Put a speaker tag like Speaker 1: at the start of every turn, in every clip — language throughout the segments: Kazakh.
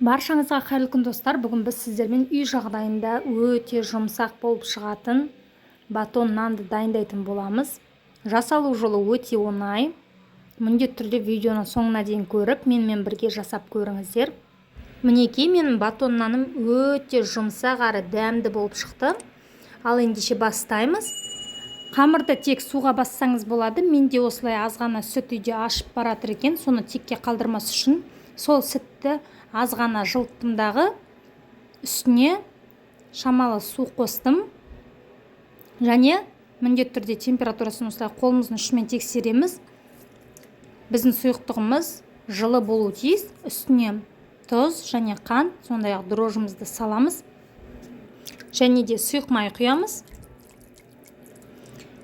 Speaker 1: Баршаңызға қайырлы күн достар. Бүгін біз сіздермен үй жағдайында өте жұмсақ болып шығатын батон нанды дайындайтын боламыз. Жасалу жолы өте оңай. Міндетті түрде видеоны соңына дейін көріп, менімен бірге жасап көріңіздер. Мінекей, менің батон наным өте жұмсақ әрі дәмді болып шықты. Ал ендеше бастаймыз. Қамырды тек суға бассаңыз болады. Менде осылай аз ғана сүт үйде ашып баратыр екен. Соны текке қалдырмас үшін сол сүтті аз ғана жылыттым дағы, үстіне шамалы су қостым. Және міндетті түрде температурасын осылай қолымыздың ұшымен тексереміз. Біздің сұйықтығымыз жылы болу тиіс. Үстіне тұз және қант, сондай-ақ дрожжымызды саламыз. Және де сұйық май құямыз.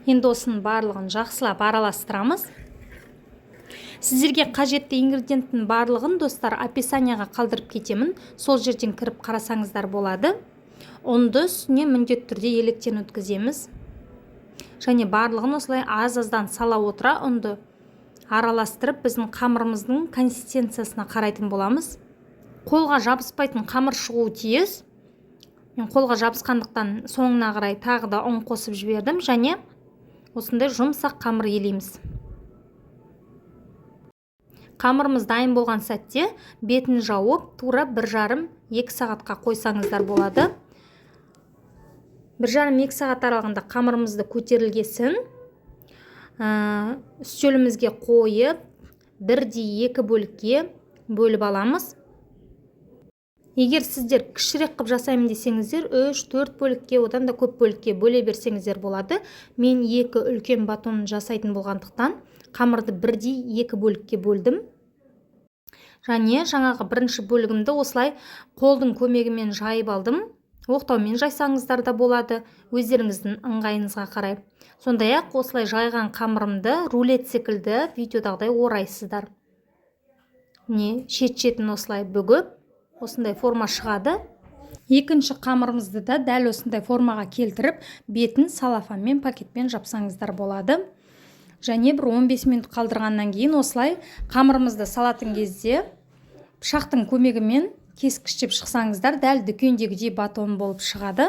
Speaker 1: Енді осының барлығын жақсылап араластырамыз. Сіздерге қажетті ингредиенттің барлығын достар описанияға қалдырып кетемін. Сол жерден кіріп қарасаңыздар болады. Ұнды үстіне міндетті түрде електен өткіземіз. Және барлығын осылай аз-аздан сала отыра ұнды араластырып, біздің қамырымыздың консистенциясына қарайтын боламыз. Қолға жабыспайтын қамыр шығуы тиіс. Мен қолға жабысқандықтан соңына қарай тағы да ұн қосып жібердім. Және осындай жұмсақ қамыр елейміз. Қамырымыз дайын болған сәтте бетін жауып, тура 1,5-2 сағатқа қойсаңыздар болады. 1,5-2 сағат аралығында қамырымызды көтерілгесін үстелімізге қойып, 1-2 бөлікке бөліп аламыз. Егер сіздер кішірек қып жасаймын десеңіздер, 3-4 бөлікке, одан да көп бөлікке бөле берсеңіздер болады. Мен 2 үлкен батонын жасайтын болғандықтан қамырды 1-2 бөлікке бөлдім. Және жаңағы бірінші бөлігімді осылай қолдың көмегімен жайып алдым. Оқтаумен жайсаңыздар да болады, өздеріңіздің ыңғайыңызға қарай. Сондай-ақ осылай жайған қамырымды рулет секілді видеодағыдай орайсыздар. Шет-шетін осылай бүгіп, осындай форма шығады. Екінші қамырымызды да дәл осындай формаға келтіріп, бетін салафанмен, пакетпен жапсаңыздар болады. Және бір 15 минут қалдырғаннан кейін осылай қамырымызды салатын кезде пышақтың көмегімен кескіштеп шықсаңыздар, дәл дүкендегідей батон болып шығады.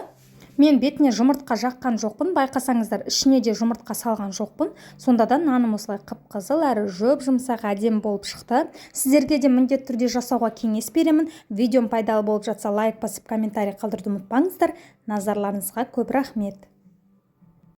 Speaker 1: Мен бетіне жұмыртқа жаққан жоқпын, байқасаңыздар ішіне де жұмыртқа салған жоқпын. Сонда да наным осылай қып-қызыл әрі жұп-жұмсақ әдемі болып шықты. Сіздерге де міндетті түрде жасауға кеңес беремін. Видеом пайдалы болып жатса лайк басып комментарий қалдыруды ұмытпаңыздар. Назарларыңызға көп рахмет.